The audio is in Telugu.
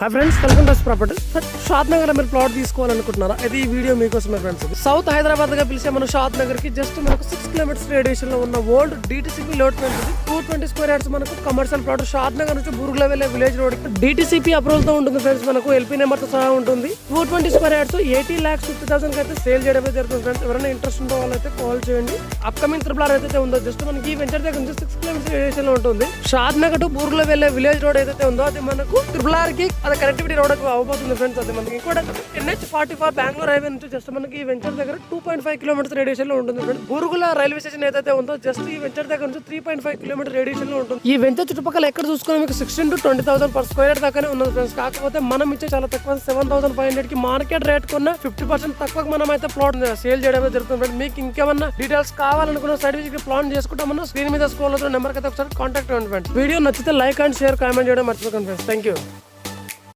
Hi friends, welcome to property. Shadnagar మీరు ప్లాట్ తీసుకోవాలనుకుంటున్నారా? ఇది ఈ వీడియో మీకోసమే ఫ్రెండ్స్. సౌత్ హైదరాబాద్ గా పిలిచే మన షాద్ నగర్ కి జస్ట్ మనకు 6 కిలోమీటర్స్ రేడియేషన్ లో ఉన్న ఓల్డ్ డిటిసిపి లోట్మెంట్ 220 స్క్వేర్ యార్డ్స్ మనకు కమర్షియల్ ప్లాట్. షాద్ నగర్ నుంచి బుర్గుల వెళ్ళే విలేజ్ రోడ్ డిటిసిపి అప్రూవల్ తో ఉంటుంది ఫ్రెండ్స్. మనకు ఎల్పీ నెంబర్ తో సహా ఉంటుంది. 220 స్క్వేర్ యార్డ్స్ 80,50,000 అయితే సేల్ చేయడమే జరుగుతుంది ఫ్రెండ్స్. ఎవరైనా ఇంట్రెస్ట్ ఉండే వాళ్ళైతే కాల్ చేయండి. అప్కమింగ్ ట్రిపుల్ అయితే ఉందో జస్ట్ మనకి ఈ వెంచర్ దగ్గర నుంచి 6 కిలోమీటర్స్ రేడియేషన్ లో ఉంటుంది. షాద్ నగర్ టు బుర్గుల వెళ్ళే విలేజ్ రోడ్ ఏదైతే ఉందో అది మనకు ట్రిపుల్ కి అది కనెక్టివిటీ రోడ్ అవబోతుంది ఫ్రెండ్స్. అది మనకి కూడా NH44 బెంగళూరు హైవే నుంచి జస్ట్ మనకి ఈ వెంచర్ దగ్గర 2.5 కిలోమీటర్స్ రేడియేషన్ లో ఉంటుంది ఫ్రెండ్స్. బురుగుల రైల్వే స్టేషన్ ఏదైతే ఉందో జస్ట్ ఈ వెంచర్ దగ్గర నుంచి 3.5 కిలోమీటర్ రేడియేషన్ లో ఉంటుంది. ఈ వెంచర్ చుట్టుపక్కల ఎక్కడ చూసుకున్నా మీకు 16,000 to 20,000 పర్ స్క్వేర్ యార్డ్ దాకానే ఉన్నది ఫ్రెండ్స్. కాకపోతే మనం ఇచ్చే చాలా తక్కువ 7,500 కి మార్కెట్ రేట్ కొన్న 50% తక్కువ మనం అయితే ప్లాట్ సేల్ చేయడమే జరుగుతుంది ఫ్రెండ్స్. మీకు ఇంకేమన్నా డీటెయిల్స్ కావాలనుకున్న సైడ్ విజిట్ ప్లాన్ చేసుకుంటామన్నా స్క్రీన్ మీద స్క్రోల్ అవుతున్న నెంబర్ అయితే ఒకసారి కాంటాక్ట్ అవ్వండి ఫ్రెండ్స్. వీడియో నచ్చితే లైక్ అండ్ షేర్ కామెంట్ చేయడం మర్చిపోకండి ఫ్రెండ్స్. Thank you.